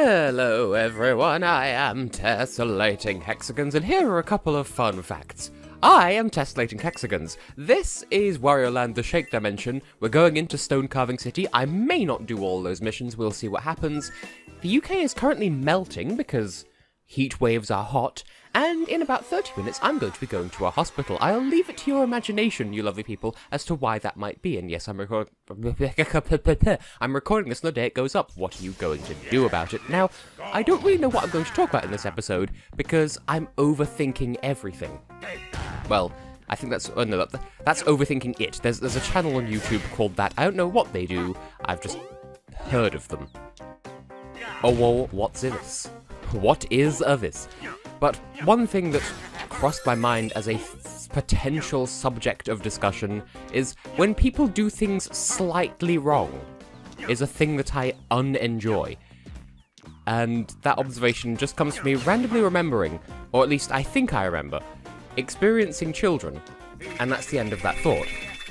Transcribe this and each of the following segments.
Hello everyone, I am Tessellating Hexagons, and here are a couple of fun facts. I am Tessellating Hexagons. This is Wario Land, the Shake Dimension. We're going into Stone Carving City. I may not do all those missions, we'll see what happens. The UK is currently melting because heat waves are hot, and in about 30 minutes I'm going to be going to a hospital. I'll leave it to your imagination, you lovely people, as to why that might be. And yes, I'm recording this on the day it goes up. What are you going to do about it? Now, I don't really know what I'm going to talk about in this episode, because I'm overthinking everything. Well, I think that's... Oh no, that's overthinking it. There's a channel on YouTube called that. I don't know what they do. I've just heard of them. Oh, well, what's this? What is this? But one thing that crossed my mind as a potential subject of discussion is when people do things slightly wrong is a thing that I unenjoy. And that observation just comes from me randomly remembering, or at least I think I remember, experiencing children. And that's the end of that thought.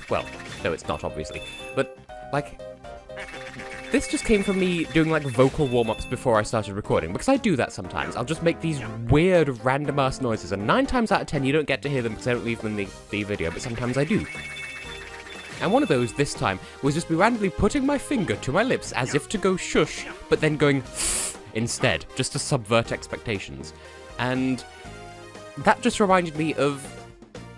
Well, no, it's not, obviously. But, like... This just came from me doing, like, vocal warm-ups before I started recording, because I do that sometimes. I'll just make these weird, random-ass noises, and 9 times out of 10 you don't get to hear them because I don't leave them in the video, but sometimes I do. And one of those, this time, was just me randomly putting my finger to my lips as if to go shush, but then going instead, just to subvert expectations. And that just reminded me of,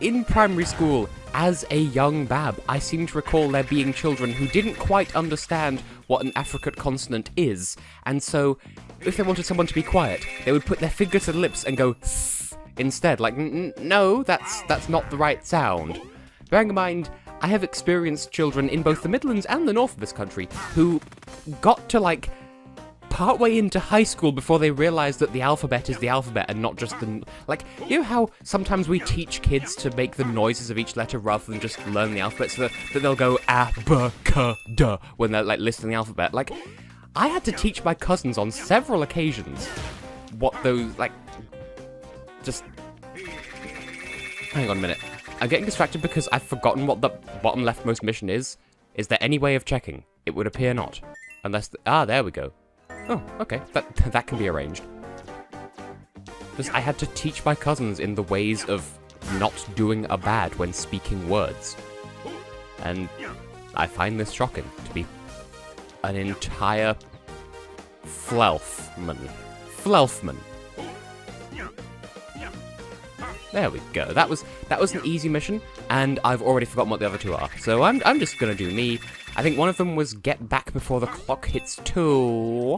in primary school, as a young bab, I seem to recall there being children who didn't quite understand what an affricate consonant is, and so if they wanted someone to be quiet, they would put their finger to the lips and go instead, like, no, that's not the right sound. Bearing in mind, I have experienced children in both the Midlands and the north of this country who got to, like, partway into high school before they realised that the alphabet is the alphabet and not just the... Like, you know how sometimes we teach kids to make the noises of each letter rather than just learn the alphabet, so that they'll go a-b-c-d when they're, like, listing the alphabet? Like, I had to teach my cousins on several occasions what those, like... Just... Hang on a minute. I'm getting distracted because I've forgotten what the bottom leftmost mission is. Is there any way of checking? It would appear not. Unless... there we go. Oh, okay. That can be arranged. Just, I had to teach my cousins in the ways of not doing a bad when speaking words. And I find this shocking to be an entire Flelfman. There we go. That was an easy mission, and I've already forgotten what the other two are. So I'm just gonna do me. I think one of them was get back before the clock hits 2,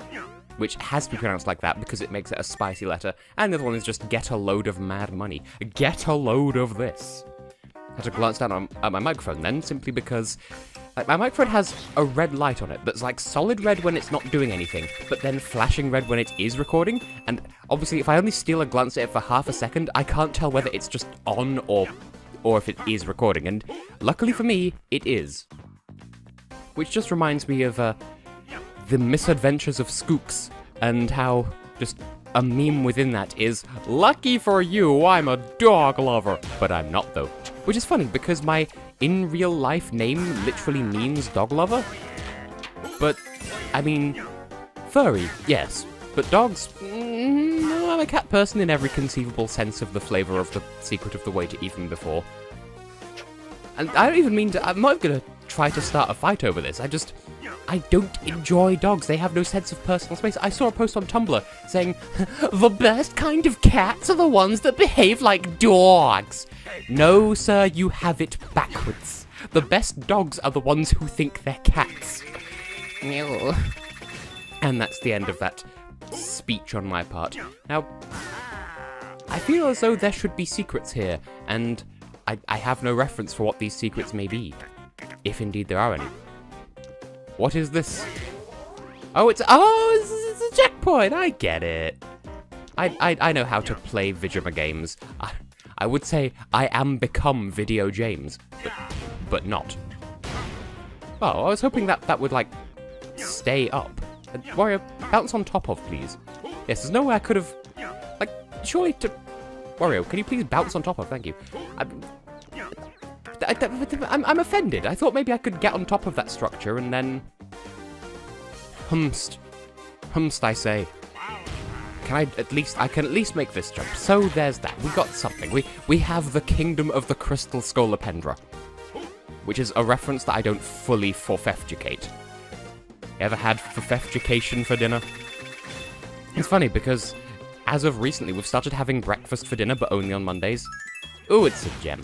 which has to be pronounced like that because it makes it a spicy letter. And the other one is just get a load of mad money. Get a load of this. I had to glance down at my microphone then, simply because like, my microphone has a red light on it that's like solid red when it's not doing anything, but then flashing red when it is recording. And obviously, if I only steal a glance at it for half a second, I can't tell whether it's just on or if it is recording. And luckily for me, it is. Which just reminds me of the misadventures of Skooks, and how just a meme within that is, lucky for you, I'm a dog lover. But I'm not, though. Which is funny, because my in real life name literally means dog lover. But, I mean, furry, yes. But dogs, I'm a cat person in every conceivable sense of the flavour of the secret of the way to even before. And I don't even mean to, I'm not gonna try to start a fight over this. I don't enjoy dogs. They have no sense of personal space. I saw a post on Tumblr saying, the best kind of cats are the ones that behave like dogs. No, sir, you have it backwards. The best dogs are the ones who think they're cats. And that's the end of that speech on my part. Now, I feel as though there should be secrets here, and I have no reference for what these secrets may be, if indeed there are any. What is this? Oh, it's a checkpoint. I get it. I know how to play Vidjama games. I would say I am become Video James, but not. Oh, I was hoping that would like stay up. Wario, bounce on top of, please. Yes, there's no way I could have, like, surely to... Wario, can you please bounce on top of? Thank you. I'm offended. I thought maybe I could get on top of that structure and then... Humst, I say. I can at least make this jump. So there's that. We got something. We have the Kingdom of the Crystal Scolopendra, which is a reference that I don't fully forfefducate. Ever had forfefducation for dinner? It's funny because as of recently, we've started having breakfast for dinner, but only on Mondays. Ooh, it's a gem.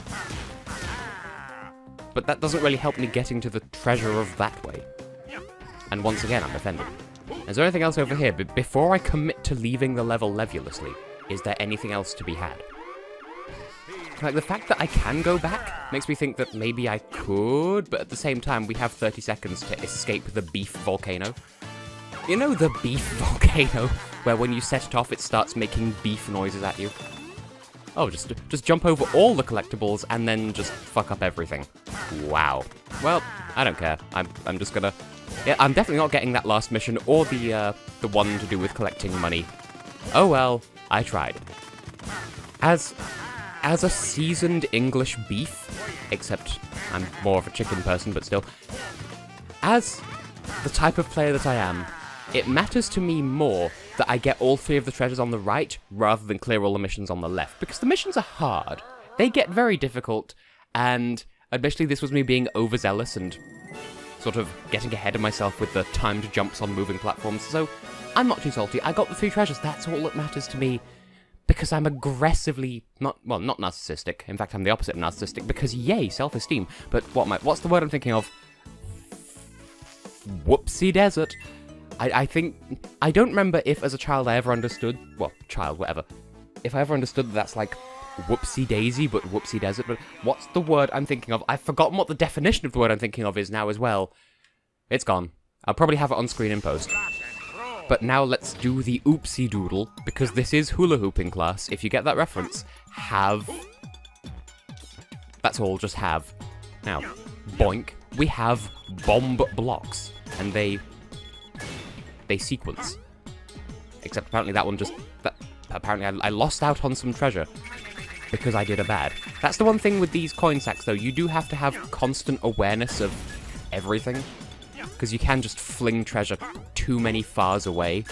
But that doesn't really help me getting to the treasure of that way. And once again, I'm offended. Is there anything else over here? But before I commit to leaving the level levulously, is there anything else to be had? Like, the fact that I can go back makes me think that maybe I could, but at the same time, we have 30 seconds to escape the beef volcano. You know the beef volcano, where when you set it off, it starts making beef noises at you? Oh, just jump over all the collectibles and then just fuck up everything. Wow. Well, I don't care. I'm just gonna... Yeah, I'm definitely not getting that last mission or the one to do with collecting money. Oh well, I tried. As a seasoned English beef, except I'm more of a chicken person, but still, as the type of player that I am, it matters to me more that I get all 3 of the treasures on the right rather than clear all the missions on the left, because the missions are hard. They get very difficult, and admittedly this was me being overzealous and sort of getting ahead of myself with the timed jumps on moving platforms, so I'm not too salty. I got the 3 treasures, that's all that matters to me. Because I'm aggressively, not narcissistic. In fact, I'm the opposite of narcissistic, because yay, self-esteem. But what's the word I'm thinking of? Whoopsie desert. I think, I don't remember if as a child I ever understood, well, child, whatever. If I ever understood that that's like whoopsie daisy, but whoopsie desert, but what's the word I'm thinking of? I've forgotten what the definition of the word I'm thinking of is now as well. It's gone. I'll probably have it on screen in post. But now let's do the oopsie doodle, because this is hula hooping class. If you get that reference, have. That's all, just have. Now, boink, we have bomb blocks, and they sequence. Except apparently that one just, apparently I lost out on some treasure, because I did a bad. That's the one thing with these coin sacks though, you do have to have constant awareness of everything. Because you can just fling treasure too many fars away.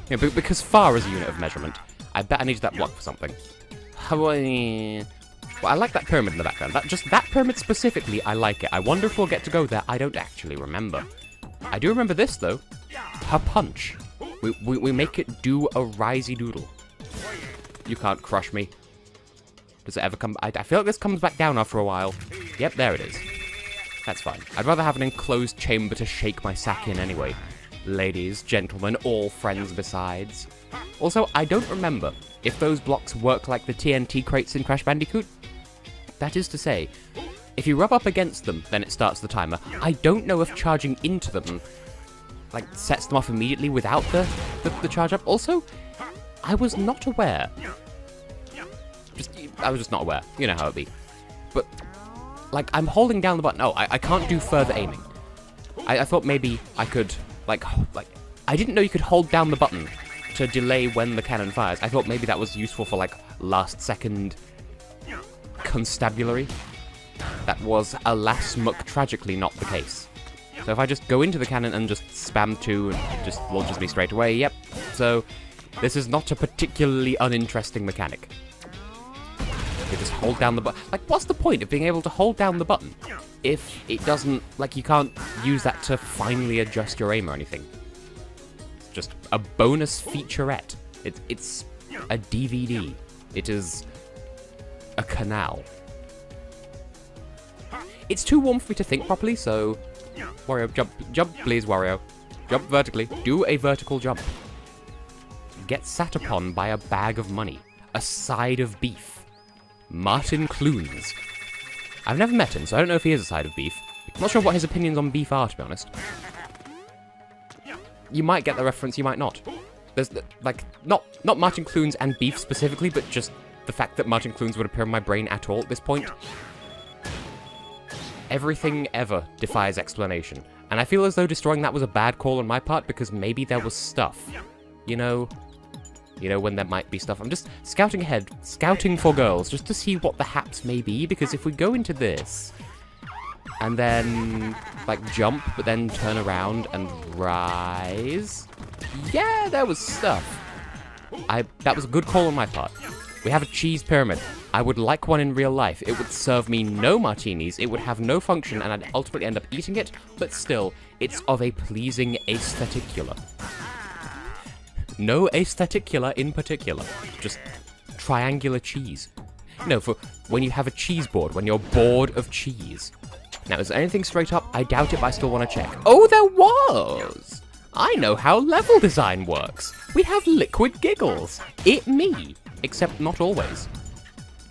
You know, because far is a unit of measurement. I bet I needed that block for something. Well, I like that pyramid in the background. That pyramid specifically, I like it. I wonder if we'll get to go there. I don't actually remember. I do remember this, though. Her punch. We make it do a risey doodle. You can't crush me. Does it ever come... I feel like this comes back down after a while. Yep, there it is. That's fine. I'd rather have an enclosed chamber to shake my sack in anyway. Ladies, gentlemen, all friends besides. Also, I don't remember if those blocks work like the TNT crates in Crash Bandicoot. That is to say, if you rub up against them, then it starts the timer. I don't know if charging into them, like, sets them off immediately without the charge up. Also, I was not aware. I was just not aware. You know how it be. But... like, I'm holding down the button. Oh, I can't do further aiming. I thought maybe I could, like, I didn't know you could hold down the button to delay when the cannon fires. I thought maybe that was useful for, like, last-second constabulary. That was, alas, muck tragically not the case. So if I just go into the cannon and just spam 2 and it just launches me straight away, yep. So, this is not a particularly uninteresting mechanic. You just hold down the button. Like, what's the point of being able to hold down the button if it doesn't, like, you can't use that to finally adjust your aim or anything? It's just a bonus featurette. It's a DVD. It is a canal. It's too warm for me to think properly, so... Wario, jump, please, Wario. Jump vertically. Do a vertical jump. Get sat upon by a bag of money. A side of beef. Martin Clunes. I've never met him, so I don't know if he is a side of beef. I'm not sure what his opinions on beef are, to be honest. You might get the reference, you might not. There's, like, not Martin Clunes and beef specifically, but just the fact that Martin Clunes would appear in my brain at all at this point. Everything ever defies explanation. And I feel as though destroying that was a bad call on my part, because maybe there was stuff. You know, when there might be stuff. I'm just scouting ahead, scouting for girls, just to see what the haps may be, because if we go into this, and then, like, jump, but then turn around and rise... Yeah, there was stuff. That was a good call on my part. We have a cheese pyramid. I would like one in real life. It would serve me no martinis, it would have no function, and I'd ultimately end up eating it, but still, it's of a pleasing aestheticular. No aestheticular in particular. Just triangular cheese. No, for when you have a cheese board, when you're bored of cheese. Now, is there anything straight up? I doubt it, but I still want to check. Oh, there was! I know how level design works. We have liquid giggles. It me. Except not always.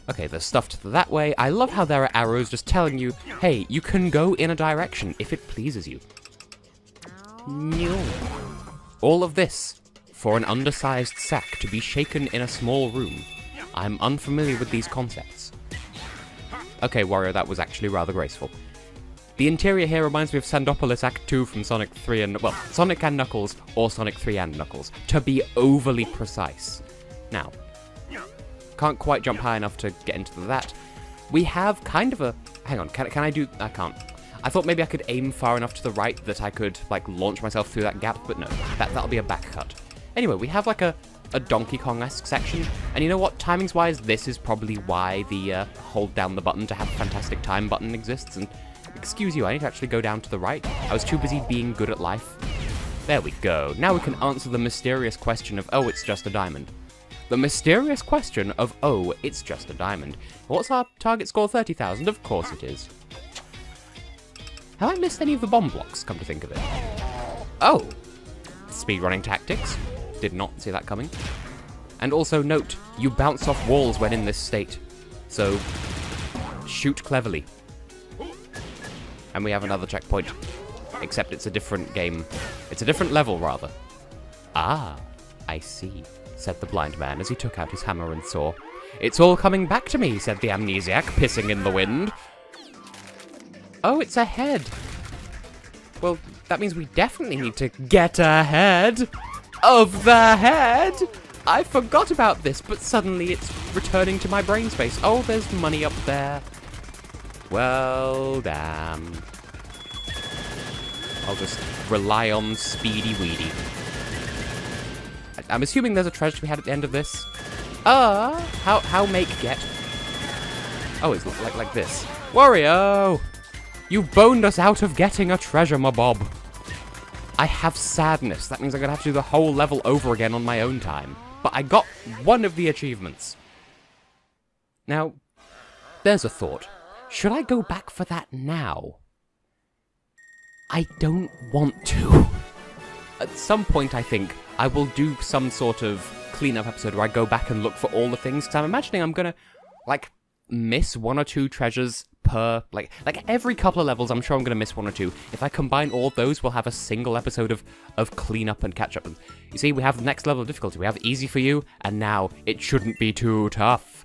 Okay, there's stuff to that way. I love how there are arrows just telling you, hey, you can go in a direction if it pleases you. All of this for an undersized sack to be shaken in a small room. I'm unfamiliar with these concepts. Okay, Wario, that was actually rather graceful. The interior here reminds me of Sandopolis Act 2 from Sonic 3 and, well, Sonic and Knuckles, or Sonic 3 and Knuckles, to be overly precise. Now, can't quite jump high enough to get into that. We have kind of a... Hang on, can I do... I can't. I thought maybe I could aim far enough to the right that I could, like, launch myself through that gap, but no, that'll be a back cut. Anyway, we have, like, a Donkey Kong-esque section, and you know what, timings-wise, this is probably why the hold down the button to have a fantastic time button exists, and excuse you, I need to actually go down to the right. I was too busy being good at life. There we go. Now we can answer the mysterious question of, oh, it's just a diamond. The mysterious question of, oh, it's just a diamond. What's our target score? 30,000? Of course it is. Have I missed any of the bomb blocks, come to think of it? Oh! Speedrunning tactics. Did not see that coming. And also note, you bounce off walls when in this state. So, shoot cleverly. And we have another checkpoint. Except it's a different game. It's a different level, rather. Ah, I see, said the blind man as he took out his hammer and saw. It's all coming back to me, said the amnesiac, pissing in the wind. Oh, it's a head. Well, that means we definitely need to get ahead of the head. I forgot about this, but suddenly it's returning to my brain space. Oh, there's money up there. Well, damn. I'll just rely on Speedy Weedy. I'm assuming there's a treasure to be had at the end of this. How make get? Oh, it's like this. Wario! You boned us out of getting a treasure, my bob. I have sadness. That means I'm gonna have to do the whole level over again on my own time. But I got one of the achievements. Now, there's a thought. Should I go back for that now? I don't want to. At some point, I think, I will do some sort of cleanup episode where I go back and look for all the things, because I'm imagining I'm gonna, like, miss one or two treasures per, like every couple of levels, I'm sure I'm gonna miss one or two. If I combine all those, we'll have a single episode of cleanup and catch up. You see, we have the next level of difficulty. We have easy for you, and now it shouldn't be too tough.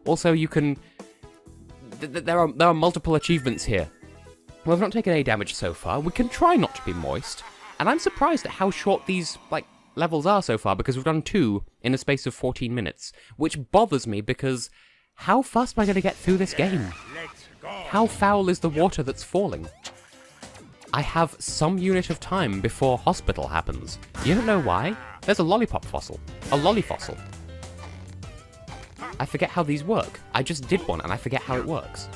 Also, you can... There are multiple achievements here. Well, I've not taken any damage so far. We can try not to be moist. And I'm surprised at how short these, like, levels are so far, because we've done 2 in a space of 14 minutes. Which bothers me, because how fast am I going to get through this game? How foul is the water that's falling? I have some unit of time before hospital happens. You don't know why? There's a lollipop fossil. A lollifossil. I forget how these work. I just did one, and I forget how it works.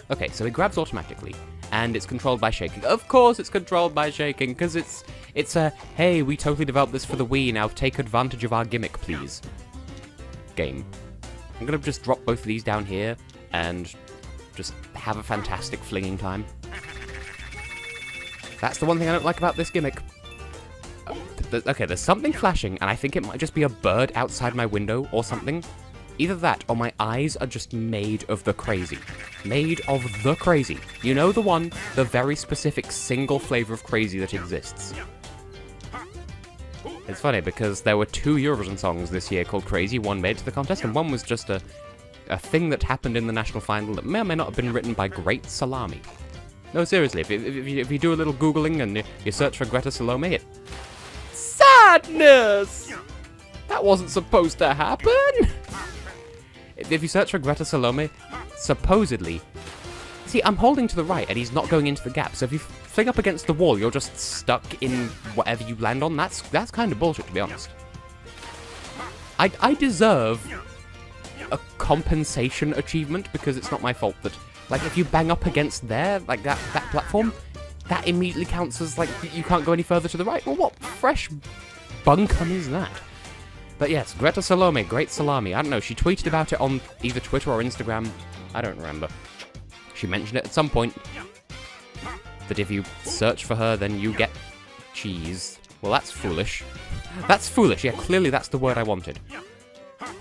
Okay, so it grabs automatically, and it's controlled by shaking. Of course it's controlled by shaking, because it's a, hey, we totally developed this for the Wii, now take advantage of our gimmick, please. Game. I'm gonna just drop both of these down here, and just have a fantastic flinging time. That's the one thing I don't like about this gimmick. Okay, there's something flashing, and I think it might just be a bird outside my window or something. Either that, or my eyes are just made of the crazy. Made of the crazy. You know the one, the very specific single flavor of crazy that exists. It's funny, because there were 2 Eurovision songs this year called Crazy, one made to the contest, and one was just a thing that happened in the national final that may or may not have been written by Great Salami. No, seriously, if you do a little Googling and you search for Greta Salome, it... Sadness! That wasn't supposed to happen! If you search for Greta Salome, supposedly, See, I'm holding to the right, and he's not going into the gap, so if you fling up against the wall, you're just stuck in whatever you land on. That's kind of bullshit, to be honest. I deserve a compensation achievement, because it's not my fault that, like, if you bang up against there, like that platform, that immediately counts as, like, you can't go any further to the right. Well, what fresh bunkum is that? But yes, Greta Salome, great salami. I don't know, she tweeted about it on either Twitter or Instagram. I don't remember. She mentioned it at some point, that if you search for her, then you get cheese. Well, that's foolish. That's foolish, yeah, clearly that's the word I wanted.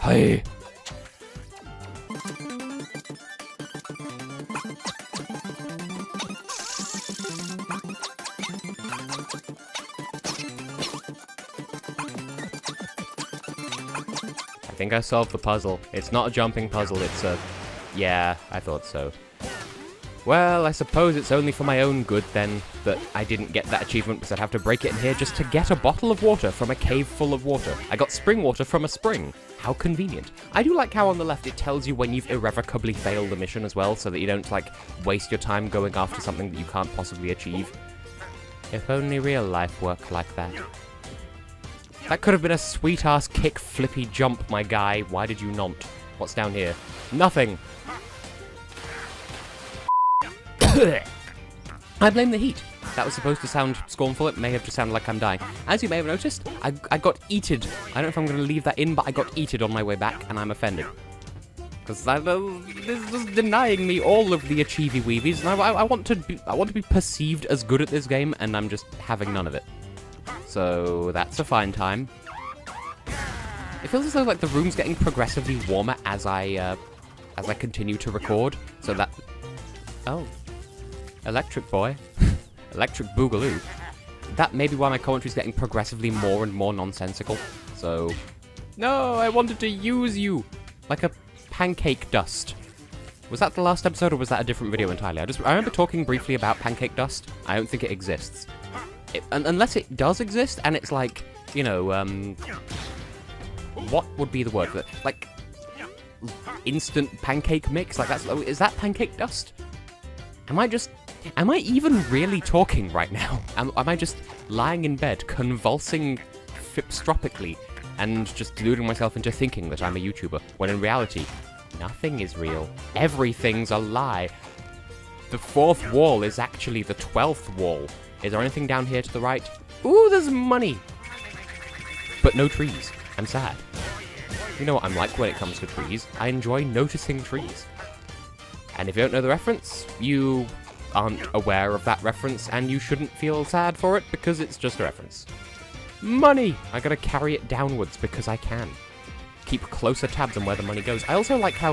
Hey! I think I solved the puzzle. It's not a jumping puzzle, it's a... Yeah, I thought so. Well, I suppose it's only for my own good, then, that I didn't get that achievement, because I'd have to break it in here just to get a bottle of water from a cave full of water. I got spring water from a spring. How convenient. I do like how on the left it tells you when you've irrevocably failed a mission as well, so that you don't, like, waste your time going after something that you can't possibly achieve. If only real life worked like that. That could have been a sweet-ass kick flippy jump, my guy. Why did you not? What's down here? Nothing! I blame the heat. That was supposed to sound scornful. It may have just sounded like I'm dying. As you may have noticed, I got eated. I don't know if I'm going to leave that in, but I got eated on my way back, and I'm offended. Because this is denying me all of the achievey-weevies, and I want to be perceived as good at this game, and I'm just having none of it. So that's a fine time. It feels as though like the room's getting progressively warmer as I continue to record. So that... Oh. Electric boy. Electric boogaloo. That may be why my commentary's getting progressively more and more nonsensical. So... No, I wanted to use you! Like a pancake dust. Was that the last episode, or was that a different video entirely? I remember talking briefly about pancake dust. I don't think it exists. Unless it does exist, and it's like, you know, what would be the word for it? Like, instant pancake mix? Like, is that pancake dust? Am I even really talking right now? Am I just lying in bed, convulsing fipstropically, and just deluding myself into thinking that I'm a YouTuber, when in reality, nothing is real. Everything's a lie. The fourth wall is actually the 12th wall. Is there anything down here to the right? Ooh, there's money! But no trees. I'm sad. You know what I'm like when it comes to trees. I enjoy noticing trees. And if you don't know the reference, you aren't aware of that reference, and you shouldn't feel sad for it, because it's just a reference. Money! I gotta carry it downwards because I can. Keep closer tabs on where the money goes. I also like how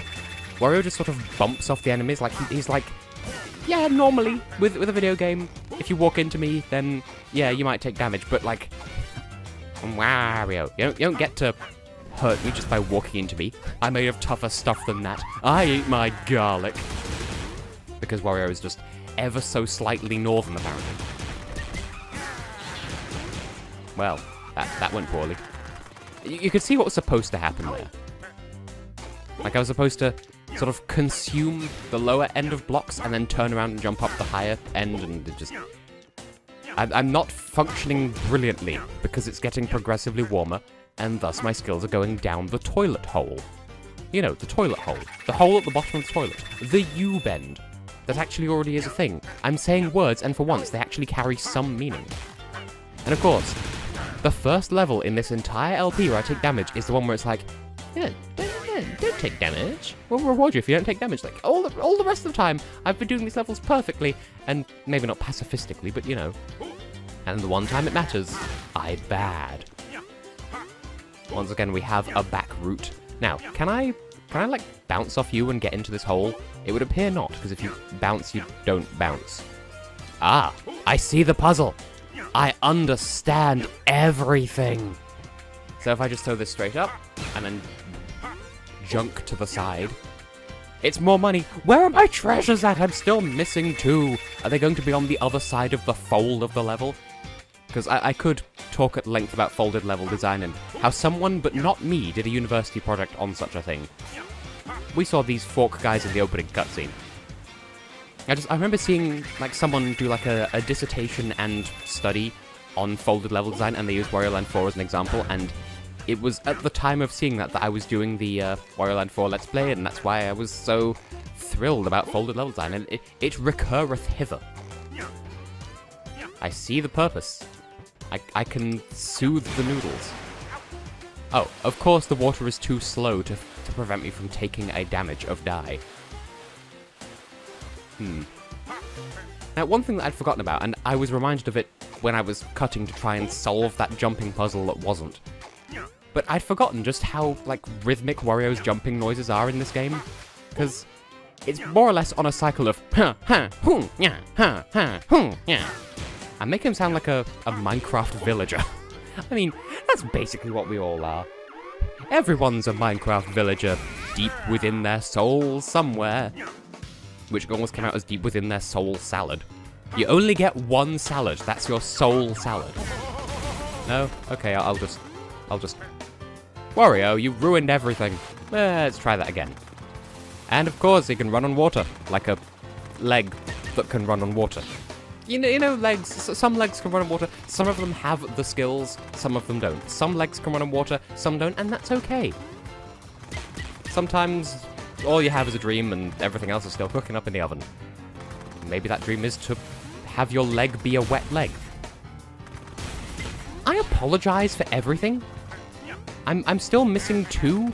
Wario just sort of bumps off the enemies, like he's like... Yeah, normally, with a video game, if you walk into me, then, yeah, you might take damage, but, like, Wario, you don't get to hurt me just by walking into me. I'm made of tougher stuff than that. I eat my garlic. Because Wario is just ever so slightly northern, apparently. Well, that went poorly. You could see what was supposed to happen there. Like, I was supposed to sort of consume the lower end of blocks and then turn around and jump up the higher end, and it just... I'm not functioning brilliantly because it's getting progressively warmer, and thus my skills are going down the toilet hole. You know, the toilet hole. The hole at the bottom of the toilet. The U-bend. That actually already is a thing. I'm saying words, and for once, they actually carry some meaning. And of course, the first level in this entire LP where I take damage is the one where it's like, yeah, don't take damage. We'll reward you if you don't take damage. Like, all the rest of the time, I've been doing these levels perfectly, and maybe not pacifistically, but you know. And the one time it matters, I bad. Once again, we have a back route. Now, can I like bounce off you and get into this hole? It would appear not, because if you bounce, you don't bounce. Ah, I see the puzzle. I understand everything. So if I just throw this straight up, and then junk to the side. It's more money. Where are my treasures at? I'm still missing 2. Are they going to be on the other side of the fold of the level? Because I could talk at length about folded level design and how someone, but not me, did a university project on such a thing. We saw these fork guys in the opening cutscene. I remember seeing like someone do like a dissertation and study on folded level design, and they used Wario Land 4 as an example, and it was at the time of seeing that I was doing the Wario Land 4 Let's Play, and that's why I was so thrilled about folded level design, and it recurreth hither. I see the purpose. I can soothe the noodles. Oh, of course the water is too slow to prevent me from taking a damage of die. Now, one thing that I'd forgotten about, and I was reminded of it when I was cutting to try and solve that jumping puzzle that wasn't. But I'd forgotten just how, like, rhythmic Wario's jumping noises are in this game. Because it's more or less on a cycle of ha, hoo, yeah, ha, hoo, yeah. I make him sound like a Minecraft villager. I mean, that's basically what we all are. Everyone's a Minecraft villager deep within their soul somewhere. Which almost came out as deep within their soul salad. You only get one salad, that's your soul salad. No? Okay, I'll just... Wario, you ruined everything. Let's try that again. And of course, he can run on water, like a leg that can run on water. You know, legs, some legs can run on water, some of them have the skills, some of them don't. Some legs can run on water, some don't, and that's okay. Sometimes all you have is a dream and everything else is still cooking up in the oven. Maybe that dream is to have your leg be a wet leg. I apologize for everything. I'm still missing 2,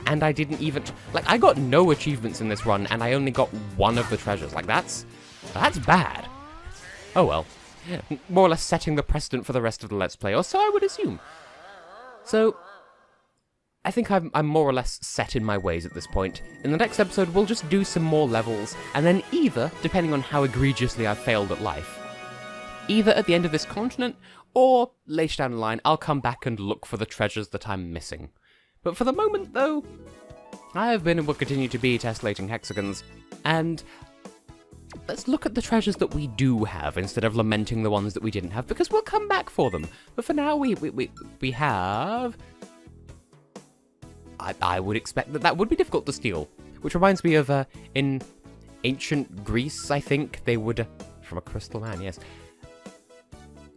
and I didn't even... Like, I got no achievements in this run, and I only got 1 of the treasures. Like, that's bad. Oh well. More or less setting the precedent for the rest of the Let's Play, or so I would assume. So, I think I'm more or less set in my ways at this point. In the next episode, we'll just do some more levels, and then either, depending on how egregiously I've failed at life, either at the end of this continent, or later down the line, I'll come back and look for the treasures that I'm missing. But for the moment, though, I have been and will continue to be Tessellating Hexagons, and let's look at the treasures that we do have instead of lamenting the ones that we didn't have, because we'll come back for them. But for now, we have... I would expect that would be difficult to steal, which reminds me of, in ancient Greece, I think, they would... From a crystal man, yes.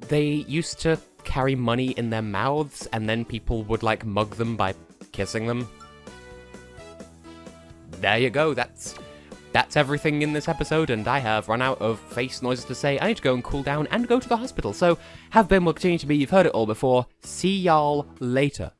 They used to carry money in their mouths, and then people would, like, mug them by kissing them. There you go, that's everything in this episode, and I have run out of face noises to say. I need to go and cool down and go to the hospital. So, have been, will continue to be, you've heard it all before. See y'all later.